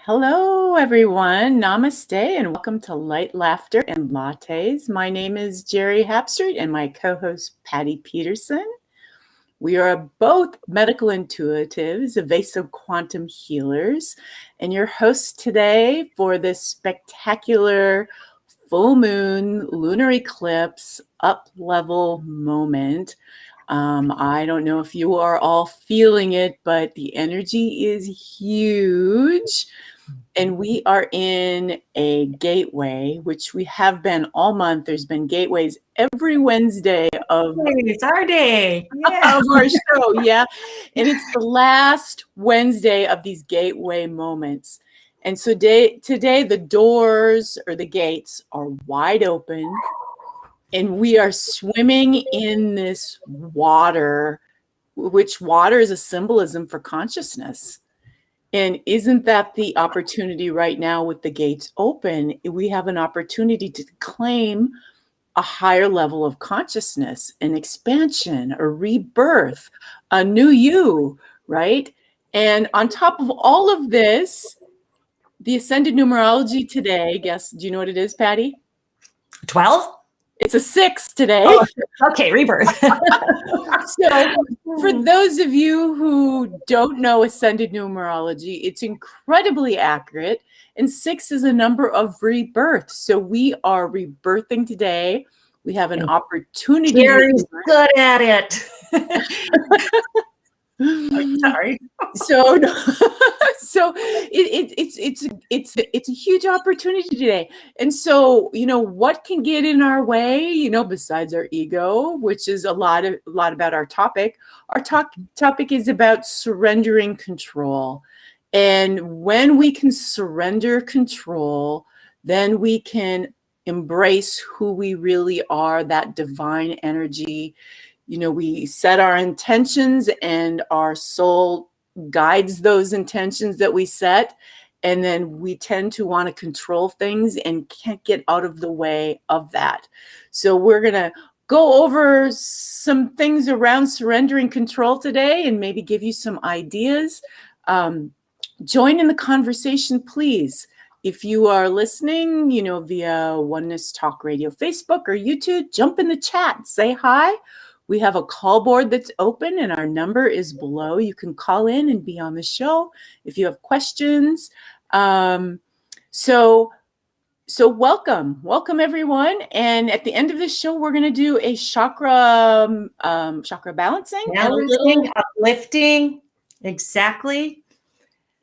Hello, everyone. Namaste and welcome to Light, Laughter, and Lattes. My name is Geri Habstritt and my co-host Patty Peterson. We are both medical intuitives, Avesa quantum healers, and your hosts today for this spectacular full moon lunar eclipse up-level moment. I don't know if you are all feeling it, but the energy is huge. And we are in a gateway, which we have been all month. There's been gateways every Wednesday of it's our day. Of our show, yeah. And it's the last Wednesday of these gateway moments. And so today the doors or the gates are wide open, and we are swimming in this water, which water is a symbolism for consciousness. And isn't that the opportunity right now with the gates open? We have an opportunity to claim a higher level of consciousness, an expansion, a rebirth, a new you, right? And on top of all of this, the ascended numerology today, guess, do you know what it is, Patty? 12? It's a 6 today. Oh, okay, rebirth. So for those of you who don't know ascended numerology, it's incredibly accurate. And 6 is a number of rebirth. So we are rebirthing today. We have an opportunity. Geri's good at it. Sorry. So it's a huge opportunity today. And so, what can get in our way, besides our ego, which is a lot about our topic. Our topic is about surrendering control. And when we can surrender control, then we can embrace who we really are, that divine energy. We set our intentions and our soul guides those intentions that we set. And then we tend to want to control things and can't get out of the way of that. So we're going to go over some things around surrendering control today and maybe give you some ideas. Join in the conversation, please. If you are listening, via Oneness Talk Radio, Facebook, or YouTube, jump in the chat, say hi. We have a call board that's open and our number is below. You can call in and be on the show if you have questions. So welcome everyone. And at the end of this show, we're going to do a chakra balancing. Uplifting. Exactly.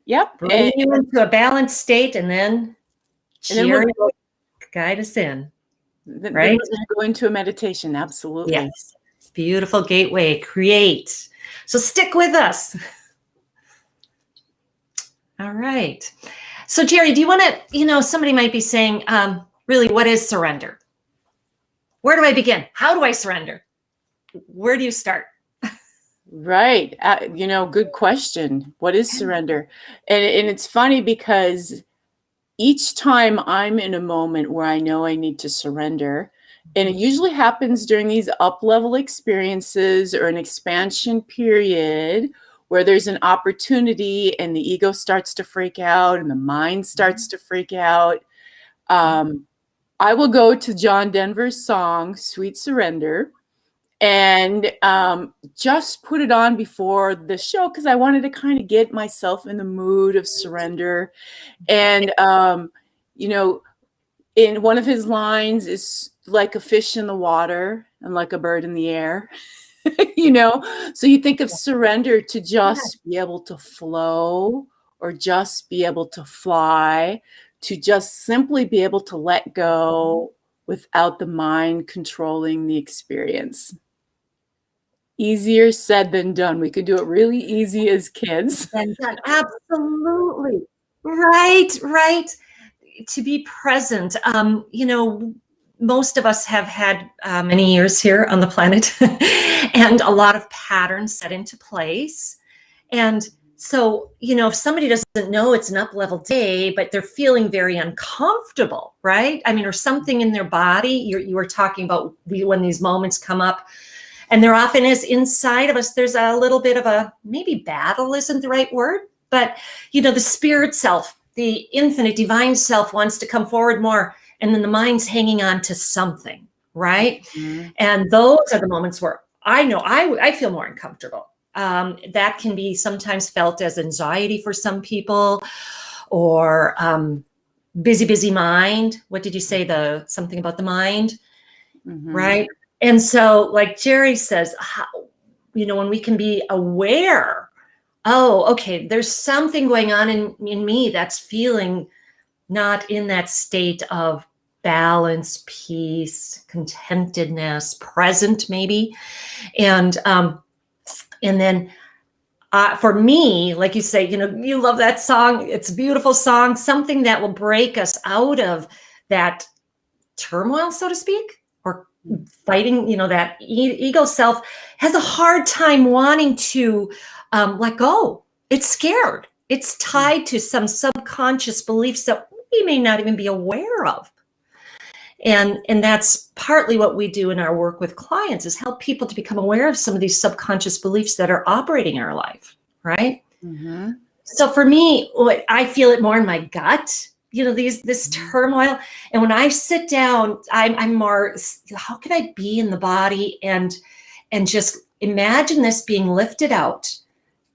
Yep. Bring you into a balanced state, and then Geri will guide us in. Right? We're going to go into a meditation. Absolutely. Yes. Beautiful gateway. Create. So stick with us. All right. So Geri, do you want to, somebody might be saying, really, what is surrender? Where do I begin? How do I surrender? Where do you start? Right. Good question. What is surrender? And it's funny because each time I'm in a moment where I know I need to surrender, and it usually happens during these up-level experiences or an expansion period where there's an opportunity and the ego starts to freak out and the mind starts to freak out. I will go to John Denver's song, Sweet Surrender, and just put it on before the show because I wanted to kind of get myself in the mood of surrender. And, in one of his lines is like a fish in the water and like a bird in the air, so you think of surrender to just be able to flow or just be able to fly, to just simply be able to let go without the mind controlling the experience. Easier said than done. We could do it really easy as kids. Absolutely. Right. To be present. Most of us have had many years here on the planet and a lot of patterns set into place. And so, if somebody doesn't know it's an up-level day, but they're feeling very uncomfortable, right? Or something in their body, you were talking about when these moments come up. And there often is inside of us, there's a little bit of a, maybe battle isn't the right word, but, the spirit self the infinite divine self wants to come forward more, and then the mind's hanging on to something, right? Mhm. And those are the moments where I know I feel more uncomfortable. That can be sometimes felt as anxiety for some people, or busy mind. What did you say? Something about the mind, right? And so, like Geri says, when we can be aware, oh, okay, there's something going on in me that's feeling not in that state of balance, peace, contentedness, present maybe. And then for me, like you say, you love that song. It's a beautiful song, something that will break us out of that turmoil, so to speak, or fighting, that ego self has a hard time wanting to let go. It's scared. It's tied to some subconscious beliefs that we may not even be aware of. And that's partly what we do in our work with clients, is help people to become aware of some of these subconscious beliefs that are operating in our life, right? Mm-hmm. So for me, I feel it more in my gut, this turmoil. And when I sit down, I'm more, how can I be in the body and just imagine this being lifted out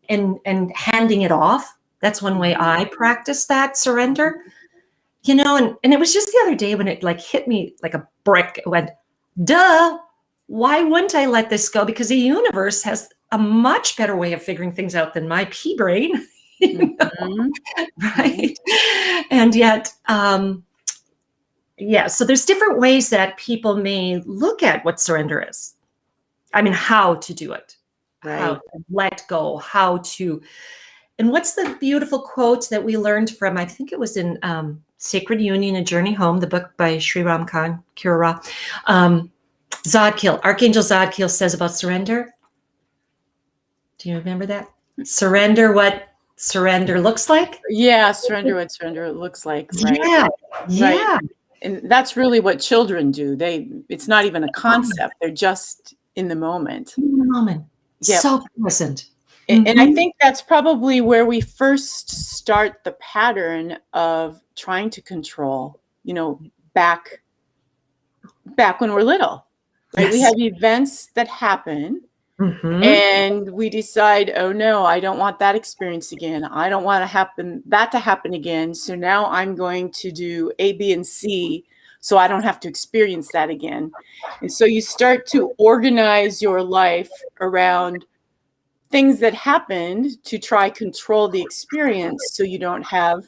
and handing it off. That's one way I practice that surrender. And it was just the other day when it hit me like a brick. It went, duh, why wouldn't I let this go? Because the universe has a much better way of figuring things out than my pea brain, right? And yet, so there's different ways that people may look at what surrender is. I mean, how to do it, right. How to let go, how to. And what's the beautiful quote that we learned from, I think it was in Sacred Union, A Journey Home, the book by Sri Ram Khan Kira. Zadkiel, Archangel Zadkiel says about surrender. Do you remember that? Surrender, what surrender looks like? Yeah, surrender what surrender looks like. Right? Yeah, yeah. Right. And that's really what children do. It's not even a concept. They're just in the moment. In the moment. Yep. So present. And I think that's probably where we first start the pattern of trying to control, back when we're little, right? Yes. We have events that happen and we decide, oh no, I don't want that experience again. I don't want that to happen again. So now I'm going to do A, B, and C so I don't have to experience that again. And so you start to organize your life around things that happened to try control the experience so you don't have,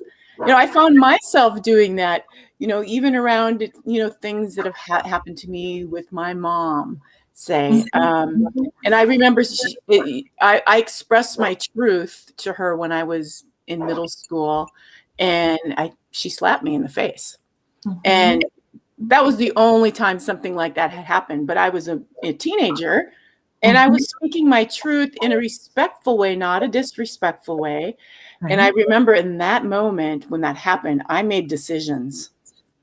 I found myself doing that, even around, things that have happened to me with my mom, say. And I remember I expressed my truth to her when I was in middle school, and she slapped me in the face. And that was the only time something like that had happened. But I was a teenager. And I was speaking my truth in a respectful way, not a disrespectful way. Right. And I remember in that moment when that happened, I made decisions,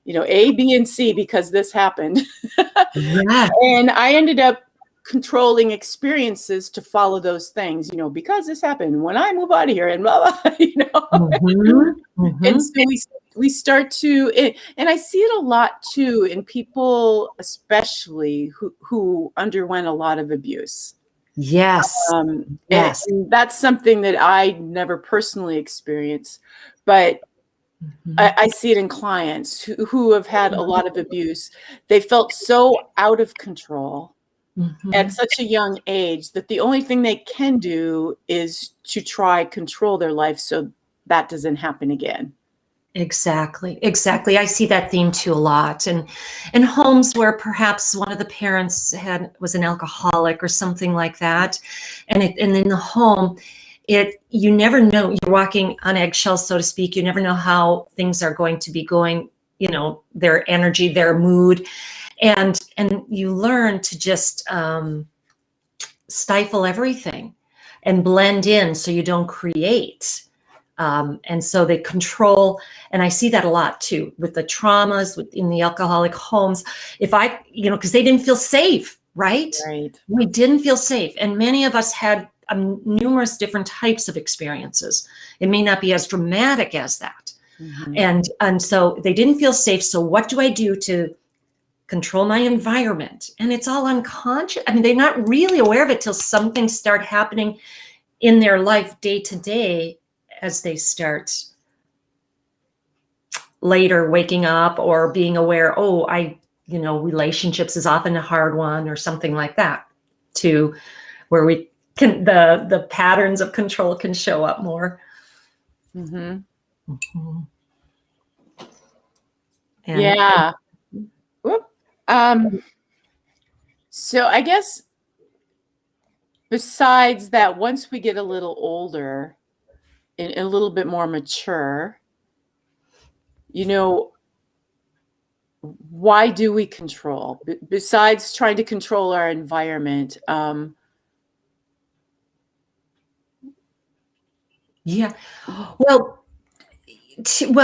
A, B, and C, because this happened. Yeah. And I ended up controlling experiences to follow those things, because this happened, when I move out of here and blah, blah, And so we start to, and I see it a lot too in people, especially who underwent a lot of abuse. Yes. Yes. And that's something that I never personally experienced, but I see it in clients who have had a lot of abuse. They felt so out of control at such a young age that the only thing they can do is to try control their life so that doesn't happen again. Exactly. I see that theme too a lot. And in homes where perhaps one of the parents was an alcoholic or something like that, and in the home, you never know. You're walking on eggshells, so to speak. You never know how things are going to be going. Their energy, their mood, and you learn to just stifle everything and blend in, so you don't create. And so they control, and I see that a lot too with the traumas in the alcoholic homes. Because they didn't feel safe, right? Right. We didn't feel safe. And many of us had numerous different types of experiences. It may not be as dramatic as that, And so they didn't feel safe. So what do I do to control my environment? And it's all unconscious. I mean, they're not really aware of it till something start happening in their life day to day, as they start later waking up or being aware, relationships is often a hard one or something like that, to where we can, the patterns of control can show up more. And yeah. So I guess besides that, once we get a little older and a little bit more mature, why do we control? Besides trying to control our environment? Yeah. Well,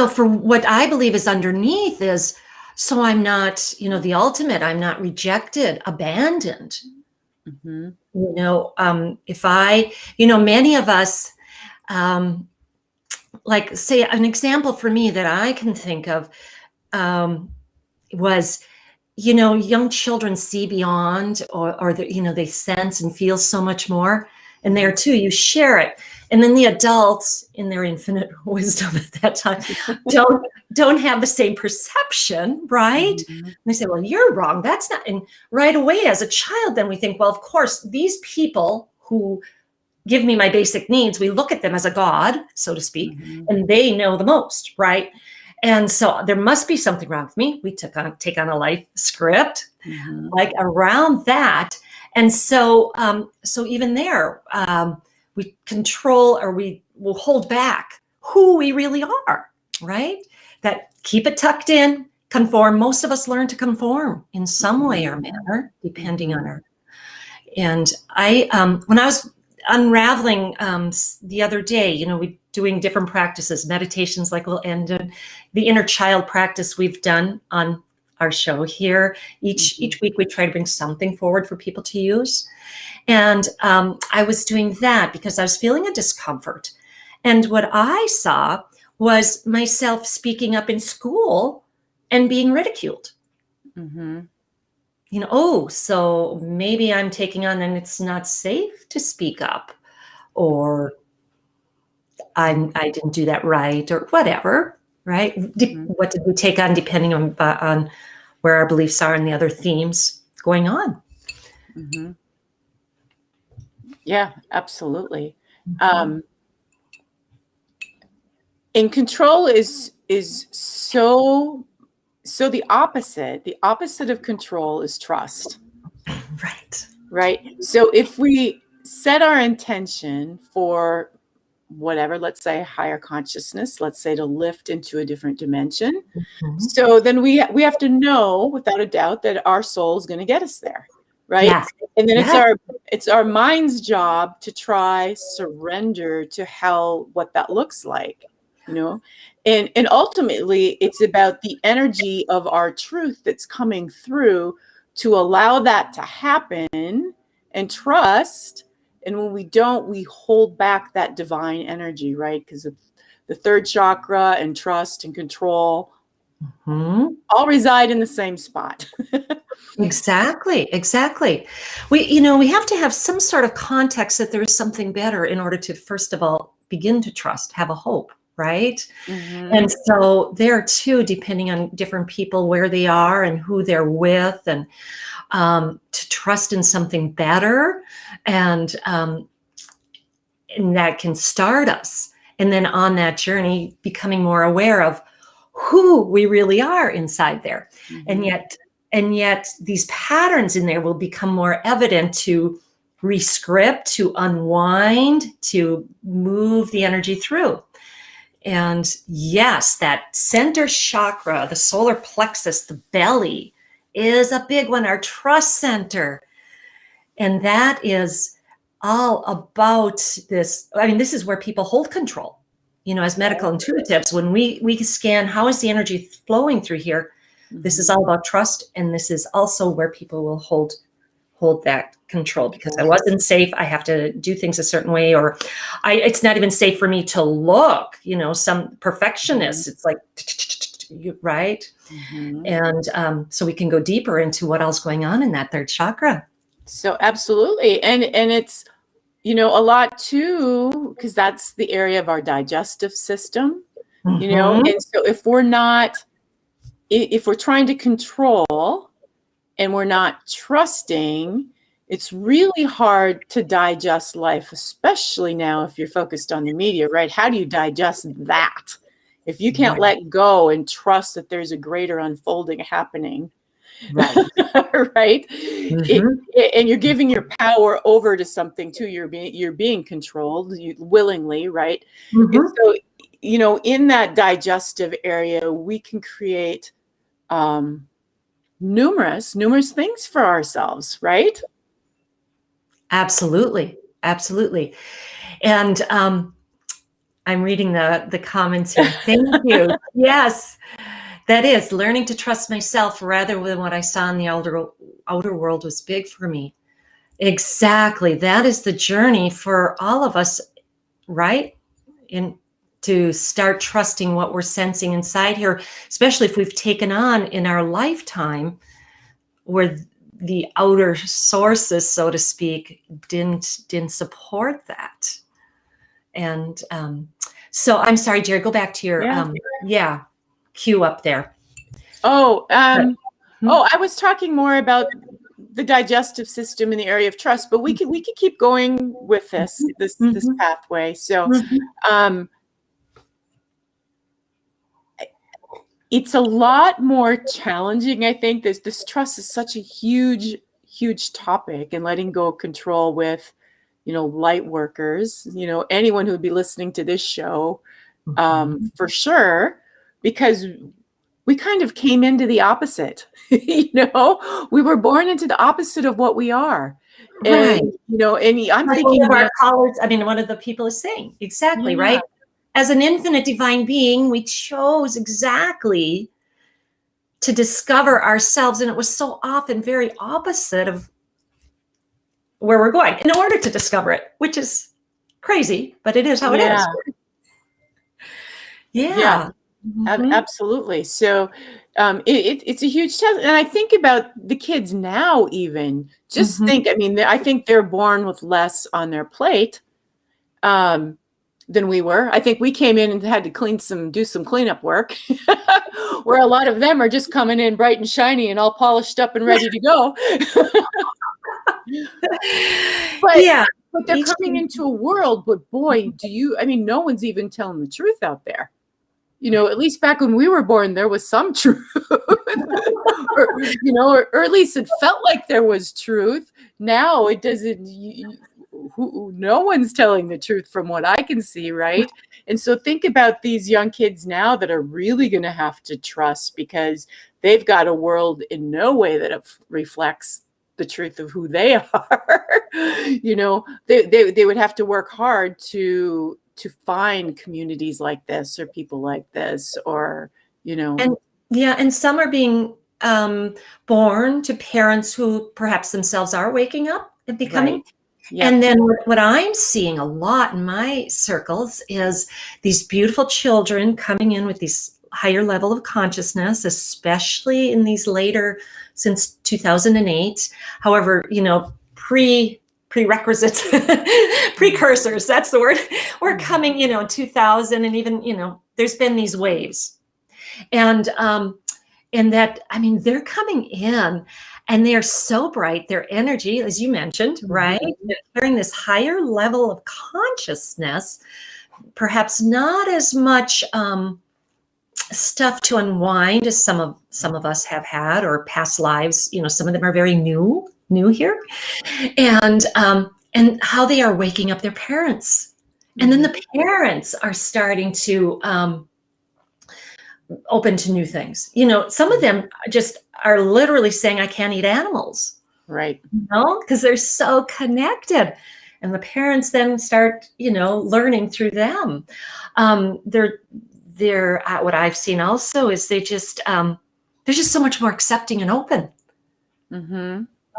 for what I believe is underneath is, so I'm not, the ultimate, I'm not rejected, abandoned. If I, many of us, like, say, an example for me that I can think of was, young children see beyond, or they sense and feel so much more. And there too, you share it. And then the adults, in their infinite wisdom at that time, don't have the same perception, right? And they say, well, you're wrong. That's not. And right away, as a child, then we think, well, of course, these people who give me my basic needs, we look at them as a god, so to speak, and they know the most, right? And so there must be something wrong with me. We take on a life script, like around that. And so, even there, we control, or we will hold back who we really are, right? That keep it tucked in, conform. Most of us learn to conform in some way or manner, depending on our. And when I was unraveling the other day, we doing different practices, meditations, like we'll end the inner child practice we've done on our show here. Each week we try to bring something forward for people to use. And I was doing that because I was feeling a discomfort. And what I saw was myself speaking up in school and being ridiculed. So maybe I'm taking on, and it's not safe to speak up, or I didn't do that right, or whatever, right? What did we take on, depending on where our beliefs are and the other themes going on. Yeah, absolutely. And control is so the opposite of control is trust. Right. So if we set our intention for whatever, let's say higher consciousness, let's say to lift into a different dimension. So then we have to know without a doubt that our soul is going to get us there. Right. Yes. And then it's our mind's job to try surrender to hell, what that looks like, and ultimately it's about the energy of our truth that's coming through to allow that to happen and trust. And when we don't, we hold back that divine energy, right? Because of the third chakra and trust and control all reside in the same spot. Exactly. We have to have some sort of context that there is something better in order to, first of all, begin to trust, have a hope, right? And so there too, depending on different people, where they are and who they're with, and to trust in something better, and that can start us. And then on that journey, becoming more aware of who we really are inside there. And yet these patterns in there will become more evident to rescript, to unwind, to move the energy through. And yes, that center chakra, the solar plexus, the belly, is a big one, our trust center. And that is all about this. I mean, this is where people hold control. As medical intuitives, when we scan, how is the energy flowing through here? This is all about trust. And this is also where people will hold hold that control because I wasn't safe. I have to do things a certain way, or it's not even safe for me to look, some perfectionists. It's like, right. And so we can go deeper into what else going on in that third chakra. So absolutely. And it's, a lot too, because that's the area of our digestive system, and so if we're trying to control and we're not trusting, it's really hard to digest life, especially now if you're focused on the media, right? How do you digest that? If you can't let go and trust that there's a greater unfolding happening, right? Right? And you're giving your power over to something too. You're being controlled willingly, right? And so, in that digestive area, we can create numerous things for ourselves, right? Absolutely. And I'm reading the comments here. Thank you. Yes, that is learning to trust myself rather than what I saw in the outer world was big for me. Exactly. That is the journey for all of us, right? To start trusting what we're sensing inside here, especially if we've taken on in our lifetime where the outer sources, so to speak, didn't support that. And so I'm sorry, Geri, go back to your cue up there. I was talking more about the digestive system in the area of trust, but we could keep going with this pathway. So it's a lot more challenging, I think. This trust is such a huge topic, and letting go of control with, light workers, anyone who would be listening to this show, for sure, because we kind of came into the opposite. We were born into the opposite of what we are. Right. And, and I'm thinking of our callers, one of the people is saying, exactly, right? As an infinite divine being, we chose exactly to discover ourselves. And it was so often very opposite of where we're going in order to discover it, which is crazy, but it is how it is. Yeah. Absolutely. So it's a huge test. And I think about the kids now, even just think, I think they're born with less on their plate than we were. I think we came in and had to do some cleanup work, where a lot of them are just coming in bright and shiny and all polished up and ready to go. But they're coming into a world, but boy, no one's even telling the truth out there. At least back when we were born, there was some truth, or at least it felt like there was truth. Now it doesn't. No one's telling the truth from what I can see, right? And so think about these young kids now that are really going to have to trust, because they've got a world in no way that reflects the truth of who they are. They would have to work hard to find communities like this or people like this, or and some are being born to parents who perhaps themselves are waking up and becoming. Right. Yep. And then what I'm seeing a lot in my circles is these beautiful children coming in with these higher level of consciousness, especially in these later, since 2008. However, prerequisites, precursors, that's the word. We're coming, 2000, and even, there's been these waves. And that, they're coming in. And they are so bright, their energy, as you mentioned, right? They're carrying this higher level of consciousness, perhaps not as much stuff to unwind as some of us have had, or past lives. Some of them are very new here. And how they are waking up their parents. And then the parents are starting to open to new things. Some of them just are literally saying, I can't eat animals. Right. Because they're so connected. And the parents then start, learning through them. They're what I've seen also is they're just so much more accepting and open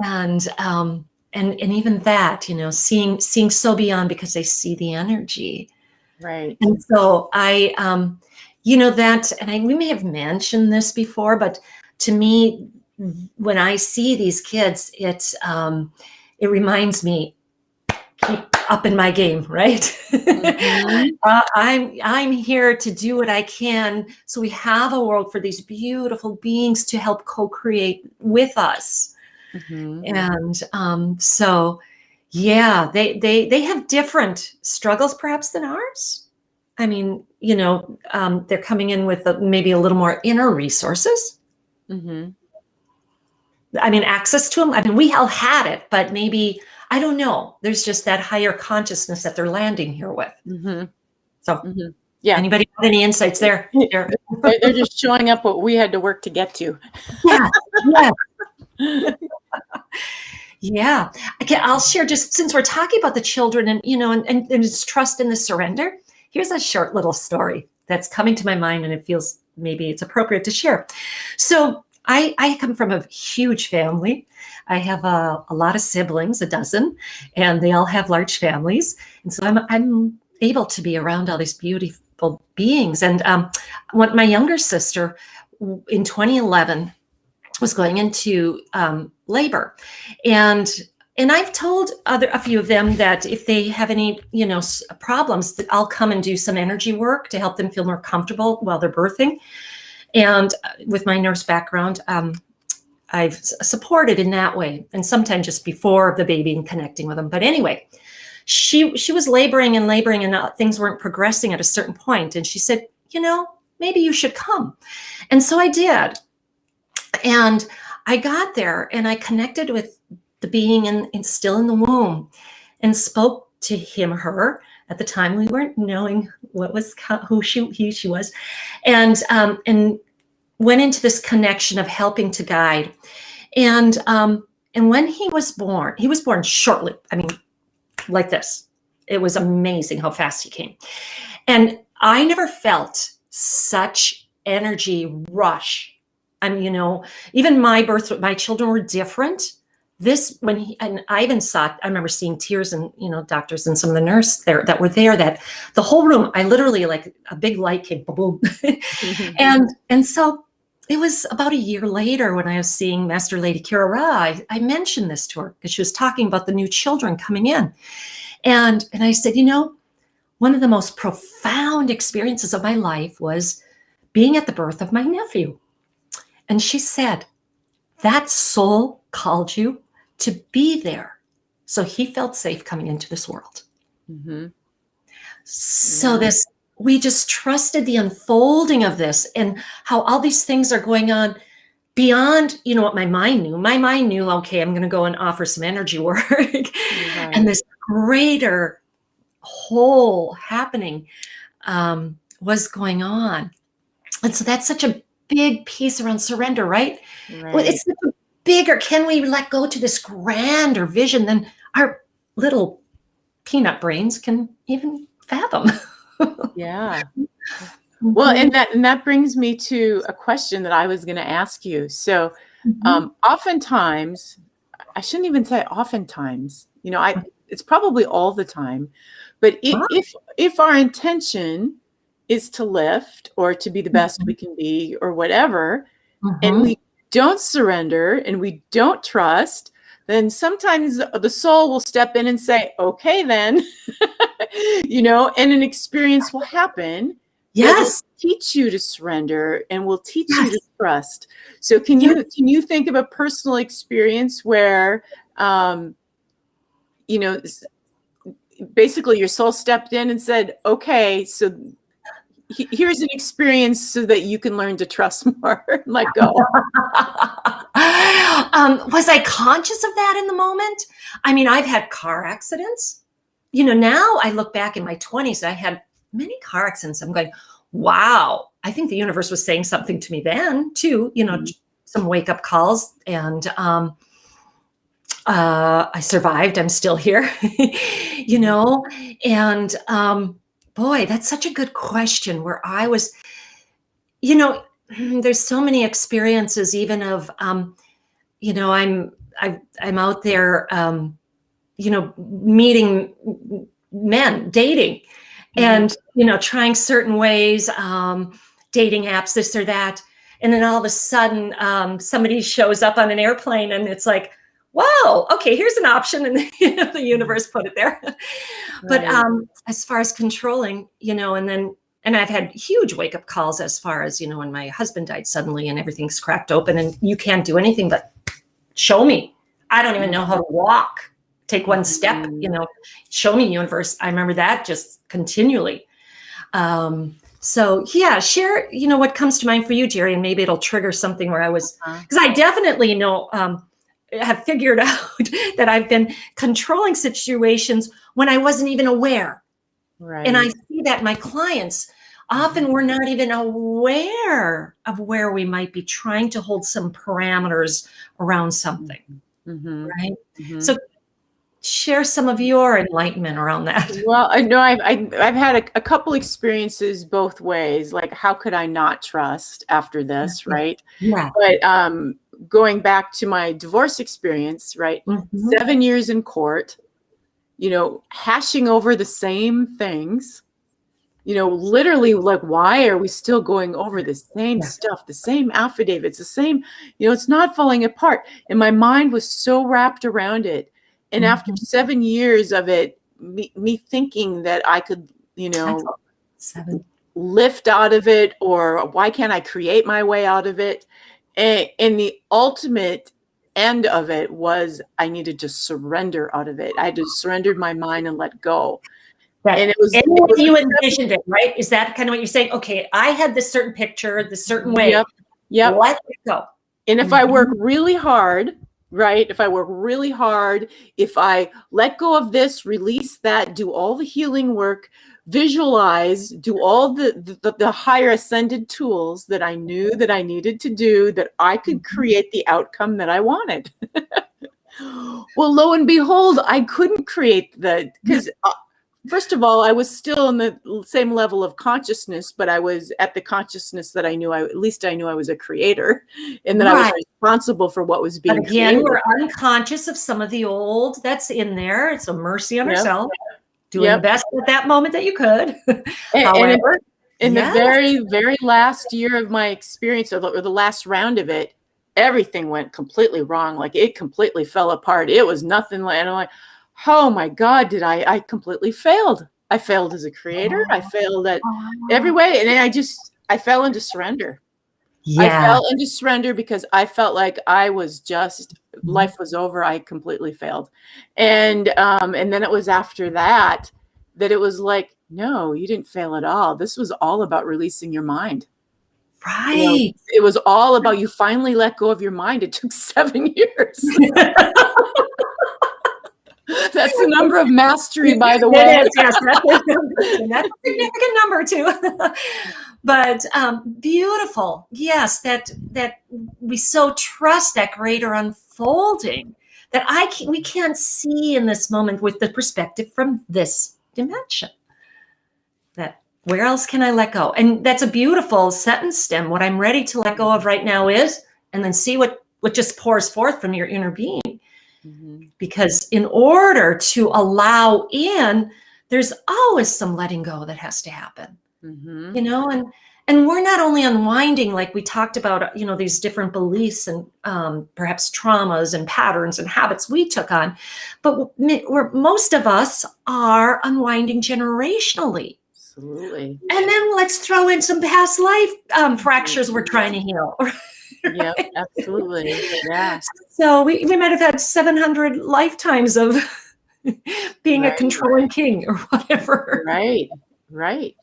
And even that, seeing so beyond because they see the energy. Right. And so that, and we may have mentioned this before, but to me, when I see these kids, it reminds me, keep up in my game, right? Mm-hmm. I'm here to do what I can. So we have a world for these beautiful beings to help co-create with us. Mm-hmm. And so, yeah, they have different struggles perhaps than ours. I mean, they're coming in with maybe a little more inner resources. Mm-hmm. I mean, access to them. I mean, we all had it, but maybe, I don't know. There's just that higher consciousness that they're landing here with. Mm-hmm. So, Mm-hmm. Yeah. anybody have any insights there? They're just showing up what we had to work to get to. Yeah. Yeah. Yeah. Okay, I'll share, just since we're talking about the children and, and it's trust in the surrender. Here's a short little story that's coming to my mind, and it feels maybe it's appropriate to share. So I come from a huge family. I have a lot of siblings, a dozen, and they all have large families. And so I'm able to be around all these beautiful beings. And my younger sister in 2011 was going into labor, and I've told a few of them that if they have any problems, that I'll come and do some energy work to help them feel more comfortable while they're birthing. And with my nurse background, I've supported in that way, and sometimes just before the baby and connecting with them. But anyway, she was laboring and things weren't progressing at a certain point, and she said, maybe you should come. And so I did. And I got there and I connected with the being and still in the womb, and spoke to him, her. At the time, we weren't knowing who she was, and went into this connection of helping to guide. And when he was born shortly. I mean, like this. It was amazing how fast he came, and I never felt such energy rush. And even my children were different. And I even I remember seeing tears in, doctors and some of the nurses there that were there, that the whole room, I literally, like a big light came, boom. And so it was about a year later when I was seeing Master Lady Kira Ra, I mentioned this to her because she was talking about the new children coming in. And I said, one of the most profound experiences of my life was being at the birth of my nephew. And she said, that soul called you to be there. So he felt safe coming into this world. Mm-hmm. So we just trusted the unfolding of this, and how all these things are going on beyond, what my mind knew. My mind knew, okay, I'm going to go and offer some energy work. Right. And this greater whole happening was going on. And so that's such a big piece around surrender, right? Well, it's bigger. Can we let go to this grander vision than our little peanut brains can even fathom? Yeah. Well, and that brings me to a question that I was going to ask you. So, oftentimes, I shouldn't even say oftentimes, it's probably all the time, but if our intention is to lift or to be the best we can be or whatever, and we don't surrender and we don't trust, then sometimes the soul will step in and say, okay, then, and an experience will happen. Yes. Will teach you to surrender and will teach you to trust. So can you think of a personal experience where, basically your soul stepped in and said, okay, so here's an experience so that you can learn to trust more and let go? Was I conscious of that in the moment? I mean, I've had car accidents. Now I look back in my 20s, I had many car accidents. I'm going, wow, I think the universe was saying something to me then too, some wake up calls, and I survived. I'm still here, and boy, that's such a good question, where I was, there's so many experiences, even of, I'm I'm out there, meeting men, dating, and, trying certain ways, dating apps, this or that. And then all of a sudden, somebody shows up on an airplane and it's like, whoa, okay, here's an option. And the universe put it there. But as far as controlling, and I've had huge wake-up calls as far as, when my husband died suddenly and everything's cracked open and you can't do anything but show me. I don't even know how to walk. Take one step, show me, universe. I remember that just continually. So yeah, share, what comes to mind for you, Geri, and maybe it'll trigger something where I was, because I definitely have figured out that I've been controlling situations when I wasn't even aware. Right. And I see that my clients, often we're not even aware of where we might be trying to hold some parameters around something. Right. So share some of your enlightenment around that. Well, I know I've had a couple experiences both ways. Like, how could I not trust after this, right? Yeah. But going back to my divorce experience, right? 7 years in court, hashing over the same things, literally, like, why are we still going over the same stuff, the same affidavits, the same, it's not falling apart. And my mind was so wrapped around it. And after 7 years of it, me thinking that I could, lift out of it, or why can't I create my way out of it? And the ultimate end of it was I needed to surrender out of it. I had to surrender my mind and let go. And it was you envisioned it, right? Is that kind of what you're saying? Okay, I had this certain picture, this certain way. Yep. Let it go. And if I work really hard, right? If I work really hard, if I let go of this, release that, do all the healing work, visualize, do all the higher ascended tools that I knew that I needed to do, that I could create the outcome that I wanted. Well, lo and behold, I couldn't create because first of all, I was still in the same level of consciousness, but I was at the consciousness that I knew I was a creator, and that I was responsible for what was being created. We're unconscious of some of the old that's in there. It's a mercy on yourself, doing the best at that moment that you could. However, in the very, very last year of my experience, or the last round of it, everything went completely wrong. Like, it completely fell apart. It was nothing like, and I'm like, oh my God, I completely failed. I failed as a creator. I failed at every way. And then I fell into surrender. I fell into surrender because I felt like I was life was over. I completely failed. And then it was after that it was like, no, you didn't fail at all. This was all about releasing your mind. Right. It was all about, you finally let go of your mind. It took 7 years. That's the number of mastery, by the way. It is, yes. That's a significant number too. But beautiful. Yes, that we so trust that greater unfolding that we can't see in this moment with the perspective from this dimension. That where else can I let go? And that's a beautiful sentence stem. What I'm ready to let go of right now is, and then see what just pours forth from your inner being. Because in order to allow in, there's always some letting go that has to happen, and we're not only unwinding, like we talked about, these different beliefs and perhaps traumas and patterns and habits we took on, but most of us are unwinding generationally. Absolutely. And then let's throw in some past life fractures we're trying to heal. Yeah, absolutely. Yeah. So we might have had 700 lifetimes of being a controlling king or whatever. Right.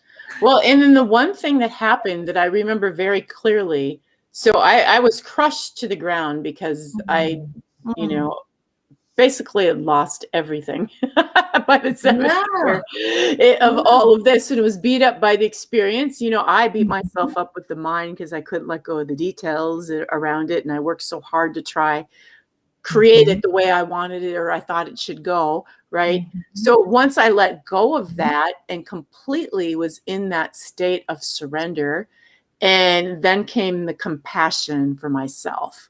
Well, and then the one thing that happened that I remember very clearly, so I was crushed to the ground because I, basically had lost everything by the seventh year of all of this, and it was beat up by the experience. I beat myself up with the mind because I couldn't let go of the details around it, and I worked so hard to try create it the way I wanted it or I thought it should go, right? So once I let go of that and completely was in that state of surrender, and then came the compassion for myself.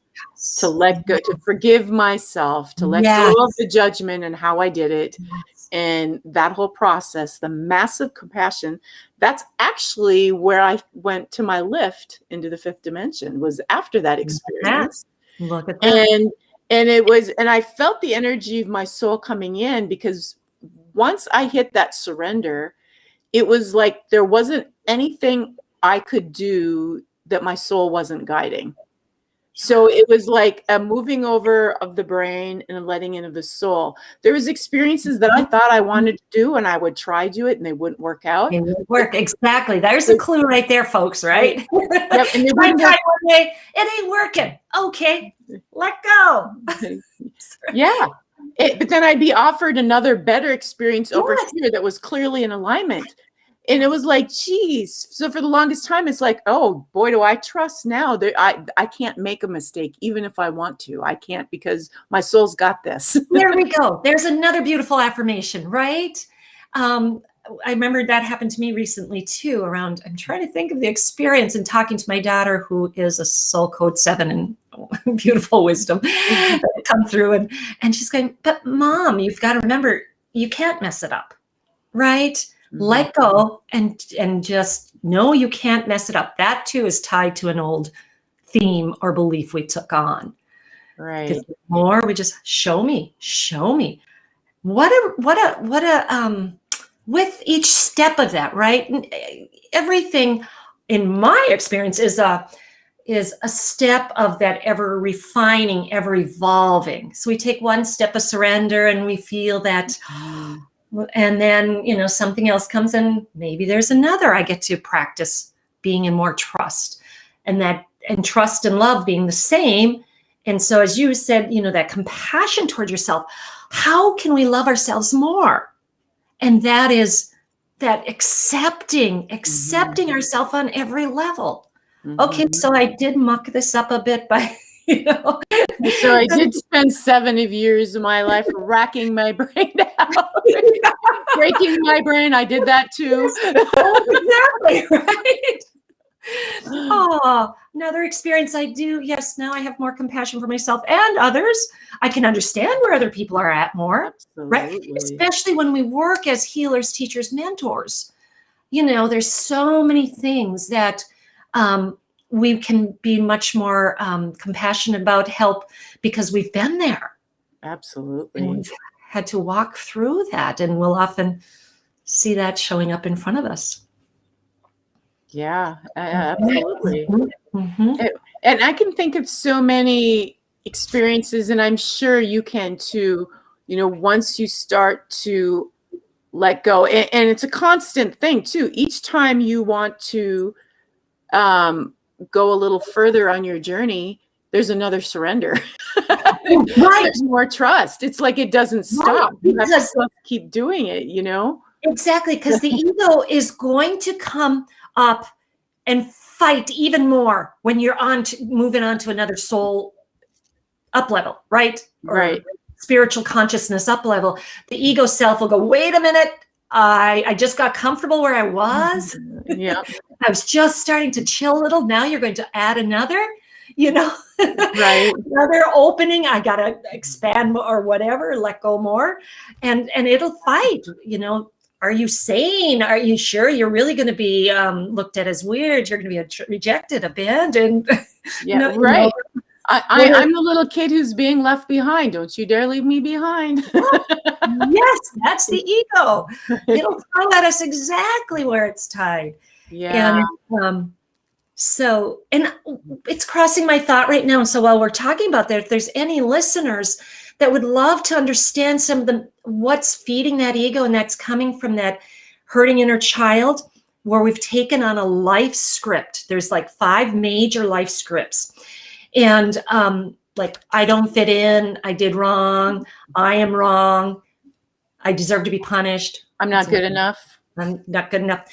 to let go, to forgive myself, to let go of the judgment and how I did it. And that whole process, the massive compassion, that's actually where I went to my lift into the fifth dimension, was after that experience. Look at that. And it was, and I felt the energy of my soul coming in, because once I hit that surrender, it was like there wasn't anything I could do that my soul wasn't guiding. So it was like a moving over of the brain and a letting in of the soul. There was experiences that I thought I wanted to do, and I would try do it, and they wouldn't work out. It wouldn't work. Exactly. There's a clue right there, folks, right? Yep. And Try one day, it ain't working. Okay, let go. Yeah. But then I'd be offered another better experience over here that was clearly in alignment. And it was like, geez. So for the longest time, it's like, oh boy, do I trust now that I can't make a mistake, even if I want to. I can't, because my soul's got this. There we go. There's another beautiful affirmation, right? I remember that happened to me recently too, around, I'm trying to think of the experience and talking to my daughter, who is a soul code 7 and beautiful wisdom come through. And she's going, but Mom, you've got to remember, you can't mess it up, right? Let go and just know you can't mess it up. That too is tied to an old theme or belief we took on. Right. The more we just show me. What a with each step of that, right? Everything in my experience is a step of that ever refining, ever evolving. So we take one step of surrender and we feel that. And then, something else comes in. Maybe there's another. I get to practice being in more trust, and trust and love being the same. And so, as you said, that compassion toward yourself, how can we love ourselves more? And that is that accepting ourselves on every level. Okay, so I did muck this up a bit by, So I did spend 7 years of my life racking my brain out, breaking my brain. I did that too. Exactly, right? Oh, another experience I do. Yes, now I have more compassion for myself and others. I can understand where other people are at more, right? Especially when we work as healers, teachers, mentors. There's so many things that we can be much more compassionate about, help, because we've been there. Absolutely. And we've had to walk through that, and we'll often see that showing up in front of us. Yeah, absolutely. And I can think of so many experiences, and I'm sure you can too, once you start to let go, and it's a constant thing too. Each time you want to go a little further on your journey, there's another surrender. Right. There's more trust. It's like it doesn't stop. You have to keep doing it, Exactly, because the ego is going to come up and fight even more when you're moving on to another soul up level, right? Right. Or spiritual consciousness up level. The ego self will go, wait a minute, I just got comfortable where I was. Yeah. I was just starting to chill a little. Now you're going to add another, right. Another opening. I got to expand more or whatever, let go more. And it'll fight, Are you sane? Are you sure you're really going to be looked at as weird? You're going to be rejected, abandoned. Yeah, right. I'm the little kid who's being left behind. Don't you dare leave me behind. Yes, that's the ego. It'll throw at us exactly where it's tied. Yeah. And and it's crossing my thought right now. So while we're talking about that, if there's any listeners that would love to understand some of what's feeding that ego, and that's coming from that hurting inner child, where we've taken on a life script. There's like 5 major life scripts. And I don't fit in, I did wrong, I am wrong, I deserve to be punished. I'm not good enough. I'm not good enough.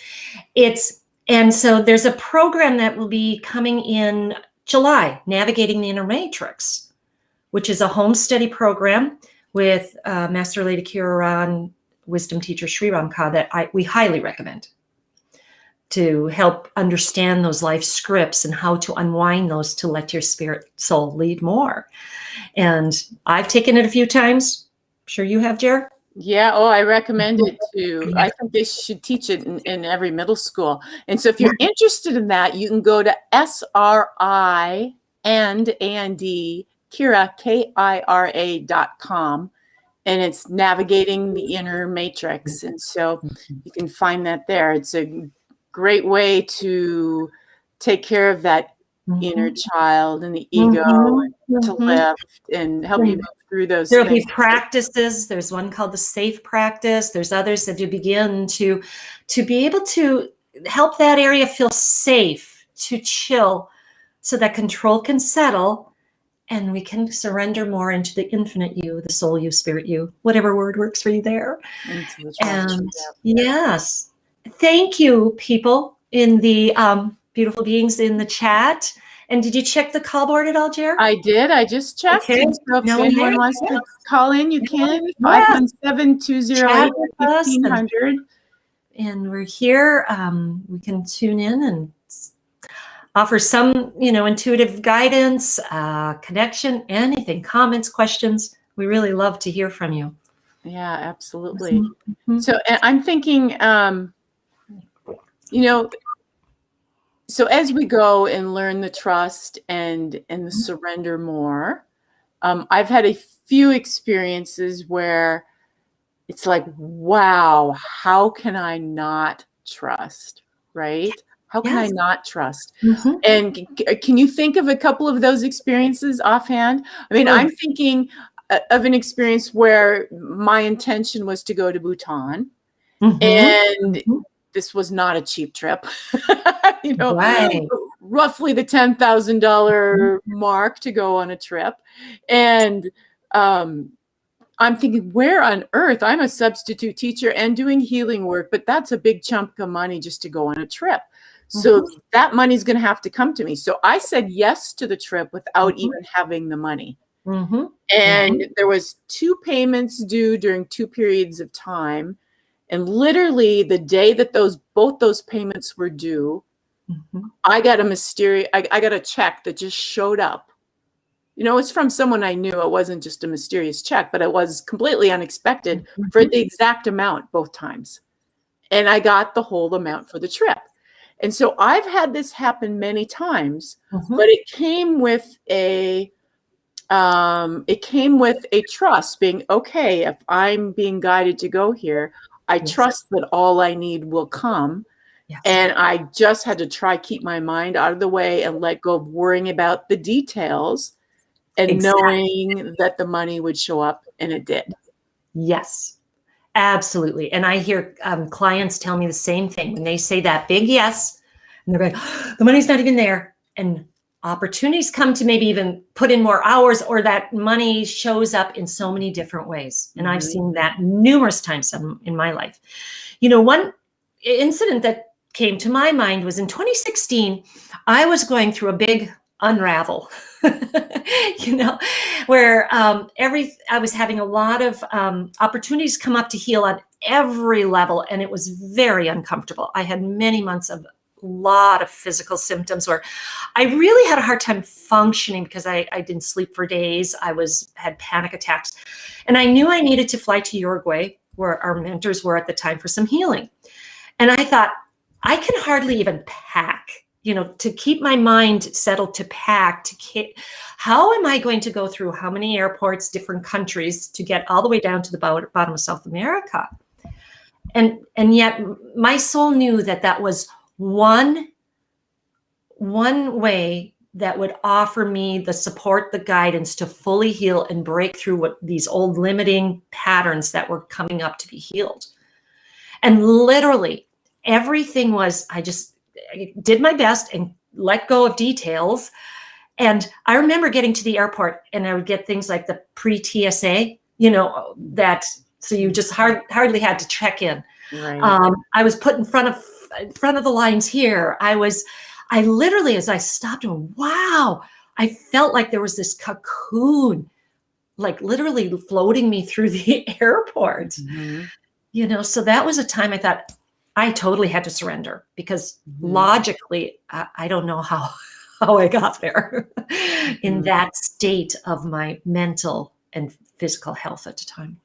And so there's a program that will be coming in July, Navigating the Inner Matrix, which is a home study program with Master Lady Kira Ran, wisdom teacher Sri Ram Ka, that we highly recommend. to help understand those life scripts and how to unwind those to let your spirit soul lead more. And I've taken it a few times. I'm sure you have, Jer? Yeah. Oh, I recommend it too. I think they should teach it in every middle school. And so if you're interested in that, you can go to SRI and Kira, KIRA.com. And it's navigating the inner matrix. And so you can find that there. It's a great way to take care of that inner child and the ego to lift and help you move through those There'll things. be practices. There's one called the safe practice. There's others that you begin to be able to help that area feel safe, to chill, so that control can settle and we can surrender more into the infinite you, the soul you, spirit you, whatever word works for you there. And yes, thank you, people in the beautiful beings in the chat. And did you check the call board at all, Jer? I did. I just checked. Okay. And so if anyone wants to call in, you can. 517-208-1500. And we're here. We can tune in and offer some, intuitive guidance, connection, anything, comments, questions. We really love to hear from you. Yeah, absolutely. So I'm thinking, so as we go and learn the trust and the surrender more, I've had a few experiences where it's like, wow, how can I not trust, right? How can I not trust? And can you think of a couple of those experiences offhand? I mean, I'm thinking of an experience where my intention was to go to Bhutan, and this was not a cheap trip. Roughly the $10,000 mark to go on a trip. And I'm thinking, where on earth? I'm a substitute teacher and doing healing work, but that's a big chunk of money just to go on a trip. So that money's going to have to come to me. So I said yes to the trip without even having the money. And there was 2 payments due during 2 periods of time. And literally the day that both those payments were due, I got I got a check that just showed up. It's from someone I knew. It wasn't just a mysterious check, but it was completely unexpected for the exact amount both times. And I got the whole amount for the trip. And so I've had this happen many times, but it came with a trust, being okay. If I'm being guided to go here, I trust that all I need will come. And I just had to keep my mind out of the way and let go of worrying about the details and knowing that the money would show up, and it did. Yes, absolutely. And I hear clients tell me the same thing when they say that big yes, and they're going, oh, the money's not even there. And opportunities come to maybe even put in more hours, or that money shows up in so many different ways. And I've seen that numerous times in my life. One incident that came to my mind was in 2016. I was going through a big unravel, where I was having a lot of opportunities come up to heal on every level, and it was very uncomfortable. I had many months of a lot of physical symptoms where I really had a hard time functioning because I didn't sleep for days. I had panic attacks, and I knew I needed to fly to Uruguay, where our mentors were at the time, for some healing. And I thought, I can hardly even pack, to keep my mind settled, to pack, how am I going to go through how many airports, different countries, to get all the way down to the bottom of South America? And yet my soul knew that was one way that would offer me the support, the guidance to fully heal and break through these old limiting patterns that were coming up to be healed. And literally everything was, I did my best and let go of details. And I remember getting to the airport, and I would get things like the pre-TSA, so you just hardly had to check in. Right. I was put in front of the lines here. I literally, as I stopped, wow, I felt like there was this cocoon, like literally floating me through the airport. So that was a time I thought, I totally had to surrender because logically, I don't know how I got there in that state of my mental and physical health at the time.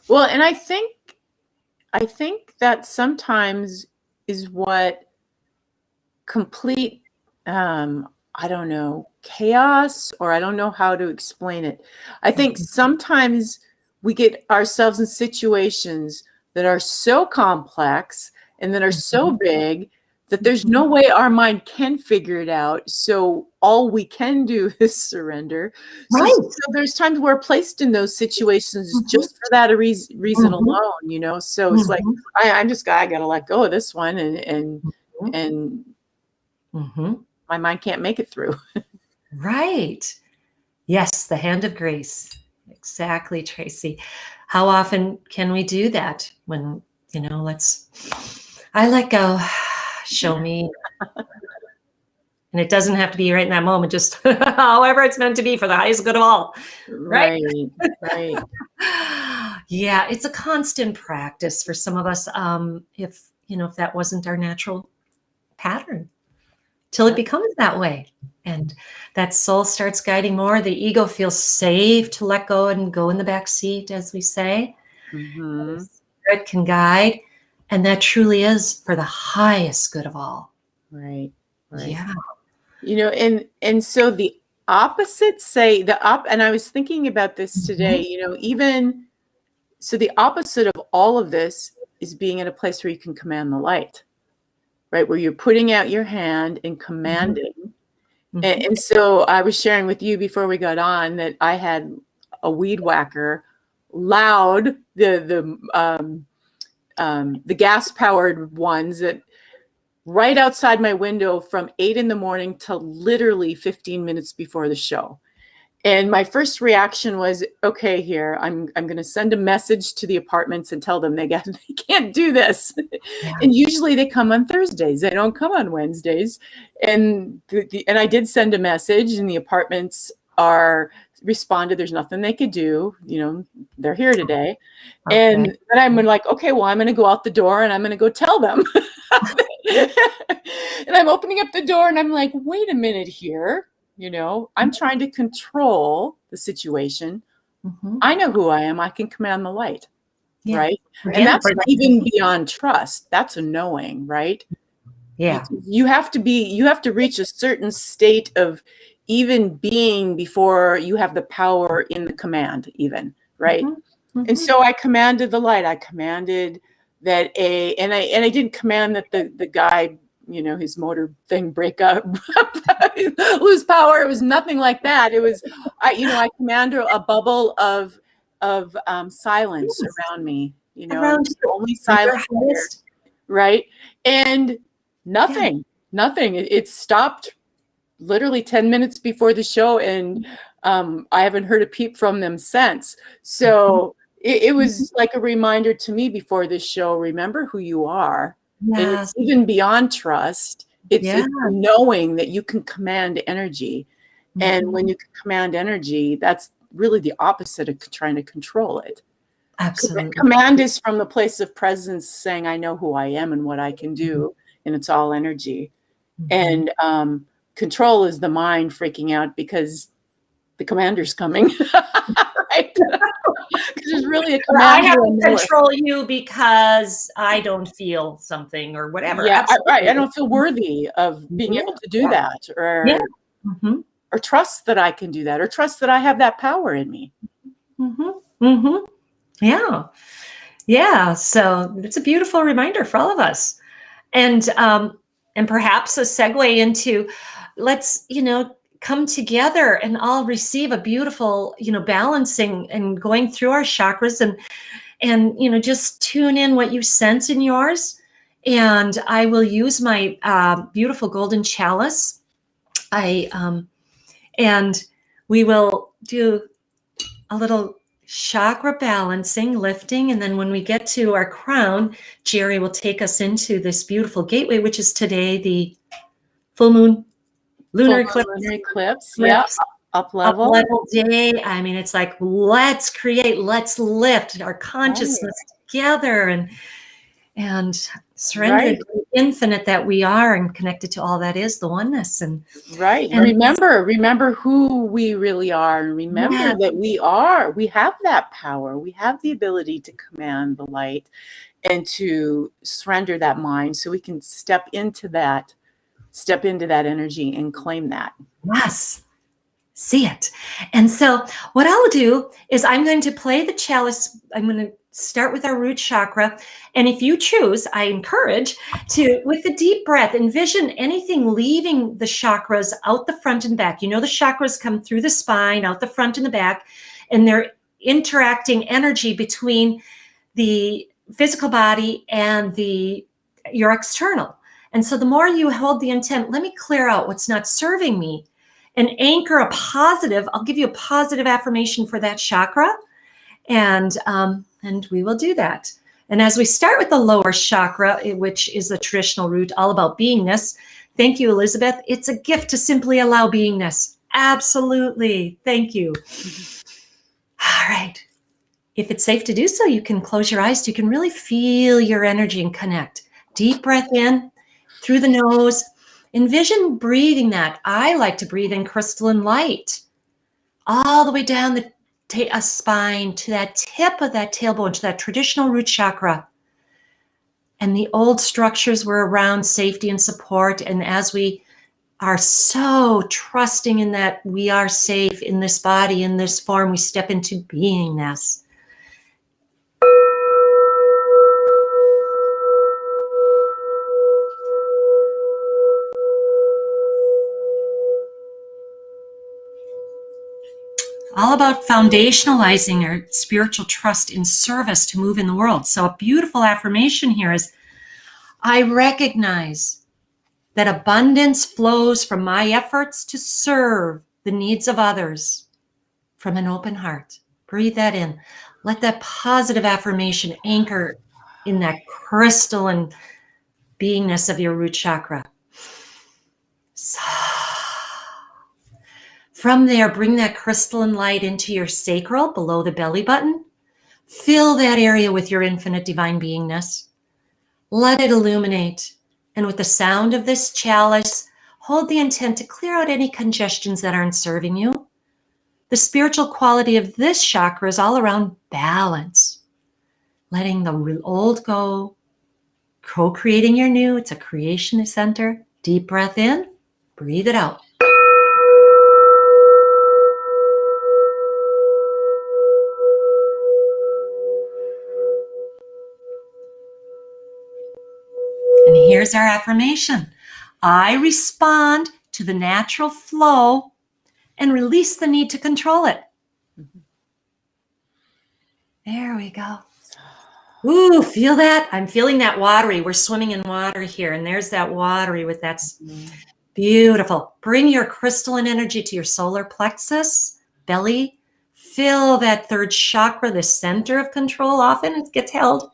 Well, and I think that sometimes is what complete, I don't know, chaos, or I don't know how to explain it. I think sometimes we get ourselves in situations that are so complex and that are so big that there's no way our mind can figure it out. So all we can do is surrender. So, Right. so there's times we're placed in those situations just for that reason alone, you know? So it's like, I got to let go of this one, and my mind can't make it through. Right. Yes, the hand of grace. Exactly, Tracy. How often can we do that when, I let go, show me. And it doesn't have to be right in that moment, just however it's meant to be for the highest good of all. Right. Yeah, it's a constant practice for some of us. If that wasn't our natural pattern, till it becomes that way. And that soul starts guiding more. The ego feels safe to let go and go in the back seat, as we say. The spirit can guide. And that truly is for the highest good of all. Right. Yeah. And so the opposites say and I was thinking about this today, even so the opposite of all of this is being in a place where you can command the light, right? Where you're putting out your hand and commanding. And so I was sharing with you before we got on that I had a weed whacker, loud, the gas powered ones that right outside my window from 8 a.m. to literally 15 minutes before the show. And my first reaction was, okay, here, I'm going to send a message to the apartments and tell them they can't do this. Yeah. And usually they come on Thursdays. They don't come on Wednesdays. And I did send a message, and the apartments responded, there's nothing they could do. They're here today. Okay. And then I'm like, okay, well, I'm going to go out the door and I'm going to go tell them. And I'm opening up the door and I'm like, wait a minute here. I'm trying to control the situation. I know who I am. I can command the light, right? And that's even beyond trust. That's a knowing, right? Yeah. You have to reach a certain state of even being before you have the power in the command, even, right? And so I commanded the light. I commanded that and I didn't command that the guy, his motor thing break up, lose power. It was nothing like that. It was, I commanded a bubble of silence around me, around only silence, right? And nothing. It stopped literally 10 minutes before the show, and I haven't heard a peep from them since. So it was like a reminder to me before this show, remember who you are. Yes. And it's even beyond trust. It's knowing that you can command energy. And when you can command energy, that's really the opposite of trying to control it. Absolutely. Command is from the place of presence, saying, I know who I am and what I can do. And it's all energy. And control is the mind freaking out because the commander's coming. Right? Because there's really a commander. I have to control you because I don't feel something or whatever. Yeah, right. I don't feel worthy of being able to do that, or trust that I can do that, or trust that I have that power in me. Yeah. So it's a beautiful reminder for all of us, and perhaps a segue into let's come together and all receive a beautiful, balancing and going through our chakras and just tune in what you sense in yours. And I will use my beautiful golden chalice. And we will do a little chakra balancing, lifting. And then when we get to our crown, Geri will take us into this beautiful gateway, which is today the full moon. Lunar eclipse. Yeah. Up level day. I mean, it's like, let's create, let's lift our consciousness together. and surrender Right. to the infinite that we are and connected to all that is the oneness. And Right. And remember who we really are. And remember yeah, that we have that power. We have the ability to command the light and to surrender that mind so we can step into that energy and claim that. yes, see it. And so what I'll do is I'm going to play the chalice. I'm going to start with our root chakra. And if you choose, I encourage to, with the deep breath, envision anything leaving the chakras out the front and back. You know, the chakras come through the spine, out the front and the back, and they're interacting energy between the physical body and your external. And so the more you hold the intent, let me clear out what's not serving me and anchor a positive. I'll give you a positive affirmation for that chakra. And we will do that. And as we start with the lower chakra, which is the traditional root, all about beingness. Thank you, Elizabeth. It's a gift to simply allow beingness. Absolutely. Thank you. All right. If it's safe to do so, you can close your eyes. You can really feel your energy and connect. Deep breath in through the nose. Envision breathing that. I like to breathe in crystalline light all the way down the spine to that tip of that tailbone, to that traditional root chakra. And the old structures were around safety and support. And as we are so trusting in that we are safe in this body, in this form, we step into beingness. All about foundationalizing our spiritual trust in service to move in the world. So a beautiful affirmation here is, I recognize that abundance flows from my efforts to serve the needs of others from an open heart. Breathe that in. Let that positive affirmation anchor in that crystalline beingness of your root chakra. From there, bring that crystalline light into your sacral below the belly button. Fill that area with your infinite divine beingness. Let it illuminate. And with the sound of this chalice, hold the intent to clear out any congestions that aren't serving you. The spiritual quality of this chakra is all around balance. Letting the old go, co-creating your new. It's a creation center. Deep breath in, breathe it out. And here's our affirmation. I respond to the natural flow and release the need to control it. There we go. Ooh, feel that? I'm feeling that watery. We're swimming in water here. And there's that watery with that. Beautiful. Bring your crystalline energy to your solar plexus, belly. Feel that third chakra, the center of control. Often it gets held.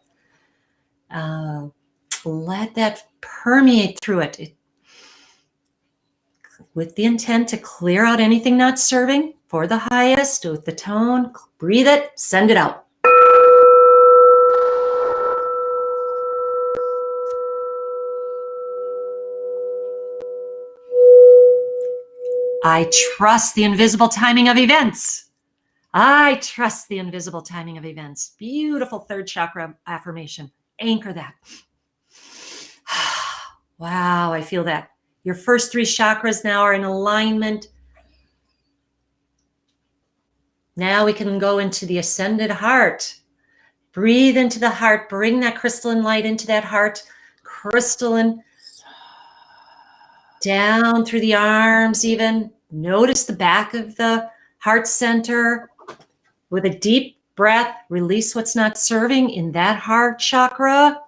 Let that permeate through it with the intent to clear out anything not serving for the highest with the tone. Breathe it, send it out. I trust the invisible timing of events. I trust the invisible timing of events. Beautiful third chakra affirmation. Anchor that. Wow, I feel that. Your first three chakras now are in alignment. Now we can go into the ascended heart. Breathe into the heart. Bring that crystalline light into that heart. Crystalline. Down through the arms even. Notice the back of the heart center. With a deep breath, release what's not serving in that heart chakra.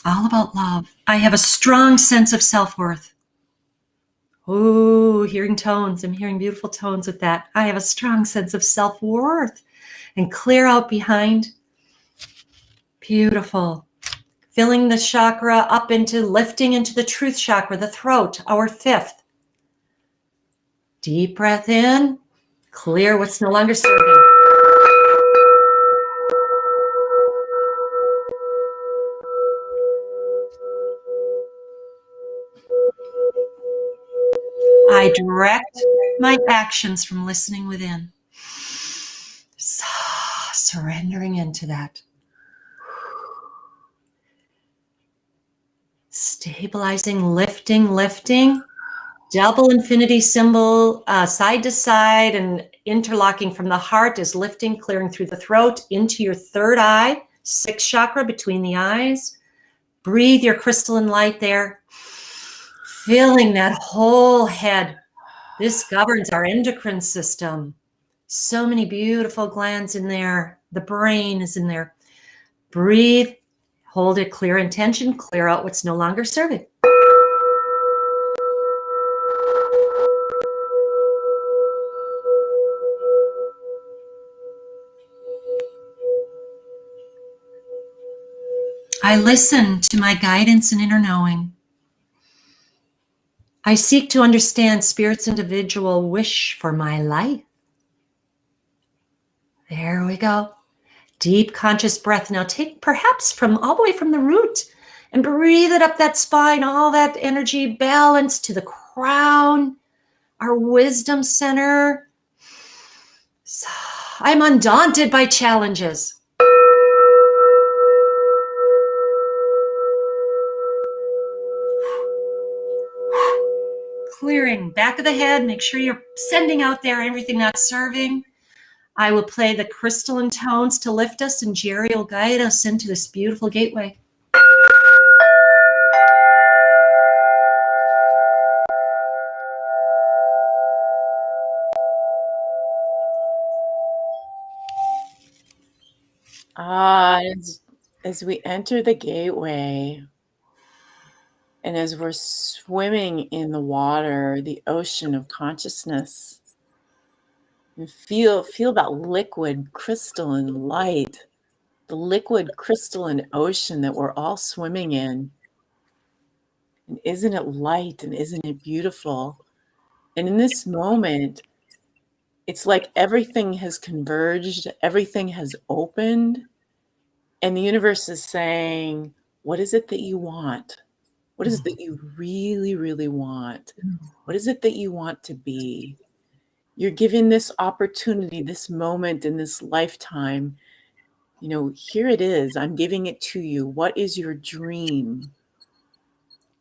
All about love. I have a strong sense of self-worth. Oh, hearing tones. I'm hearing beautiful tones with that. I have a strong sense of self-worth. And clear out behind. Beautiful. filling the chakra up into, lifting into the truth chakra, the throat, our fifth. Deep breath in, clear what's no longer serving. I direct my actions from listening within. Surrendering into that. Stabilizing, lifting. Double infinity symbol, side to side, and interlocking from the heart is lifting, clearing through the throat into your third eye, sixth chakra between the eyes. Breathe your crystalline light there, filling that whole head. This governs our endocrine system. So many beautiful glands in there. The brain is in there. Breathe, hold it, clear intention, clear out what's no longer serving. I listen to my guidance and inner knowing. I seek to understand Spirit's individual wish for my life. There we go. Deep conscious breath. Now take perhaps from all the way from the root and breathe it up that spine, all that energy balance to the crown, our wisdom center. I'm undaunted by challenges. Clearing back of the head, make sure you're sending out there everything not serving. I will play the crystalline tones to lift us, and Geri will guide us into this beautiful gateway. As we enter the gateway, and as we're swimming in the water, the ocean of consciousness, and feel that liquid crystalline light, the liquid crystalline ocean that we're all swimming in. And isn't it light and isn't it beautiful? And in this moment, it's like everything has converged, everything has opened, and the universe is saying, what is it that you want? What is it that you really, really want? What is it that you want to be? You're given this opportunity, this moment in this lifetime. You know, here it is. I'm giving it to you. What is your dream?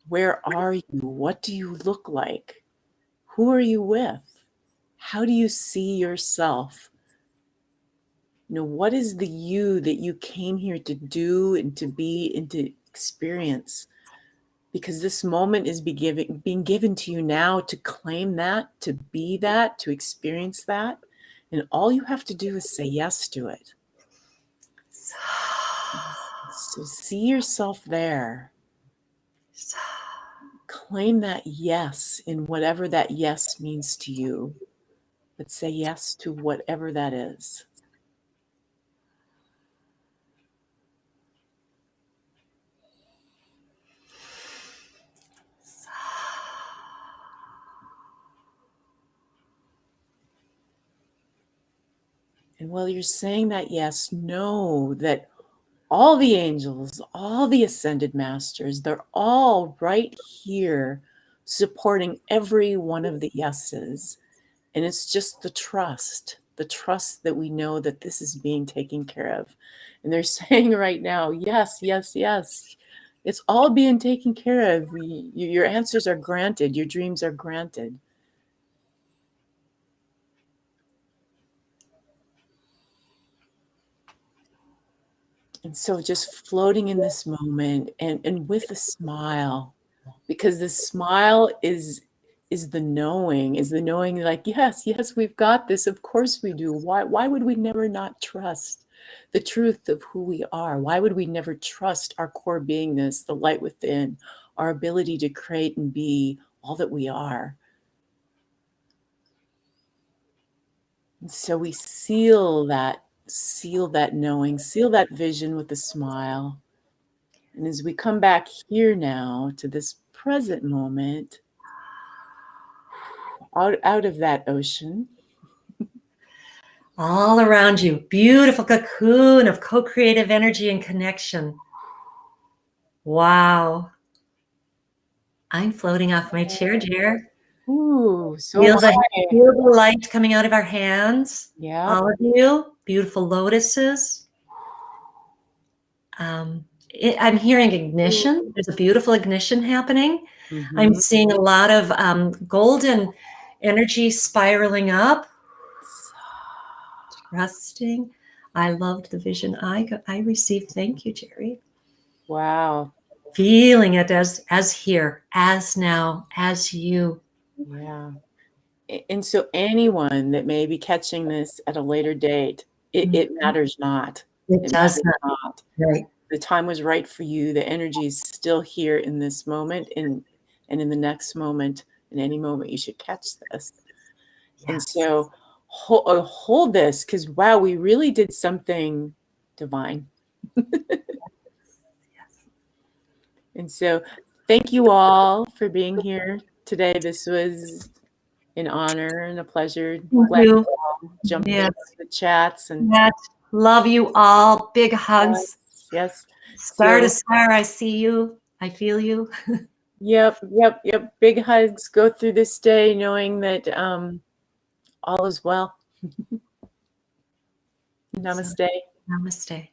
Where are you? What do you look like? Who are you with? How do you see yourself? You know, what is the you that you came here to do and to be and to experience? Because this moment is being given to you now to claim that, to be that, to experience that. And all you have to do is say yes to it. So see yourself there. Claim that yes in whatever that yes means to you. But say yes to whatever that is. And while you're saying that yes, know that all the angels, all the ascended masters, they're all right here supporting every one of the yeses. And it's just the trust that we know that this is being taken care of. And they're saying right now, yes, yes, yes. It's all being taken care of. Your answers are granted. Your dreams are granted. And so just floating in this moment and with a smile, because the smile is the knowing like, yes, we've got this. Of course we do. Why would we never not trust the truth of who we are? Why would we never trust our core beingness, the light within, our ability to create and be all that we are? And so we seal that knowing, seal that vision with a smile. And as we come back here now to this present moment, out of that ocean, all around you, beautiful cocoon of co-creative energy and connection. Wow. I'm floating off my chair, Jer. ooh, so Feel high. the light coming out of our hands. Yeah. All of you, beautiful lotuses. I'm hearing ignition. There's a beautiful ignition happening. Mm-hmm. I'm seeing a lot of golden energy spiraling up. Trusting. I loved the vision I received. Thank you, Geri. Wow. Feeling it as here, as now, as you. Yeah. And so anyone that may be catching this at a later date, it matters not. It does not. Right. The time was right for you. The energy is still here in this moment and in the next moment, in any moment, you should catch this. Yes. And so hold this, because wow, we really did something divine. Yes. And so thank you all for being here today. This was an honor and a pleasure. Glad you all jumped into the chats. And love you all. Big hugs. Yes. Star to star, I see you. I feel you. Yep. Big hugs. Go through this day knowing that all is well. Namaste. Namaste.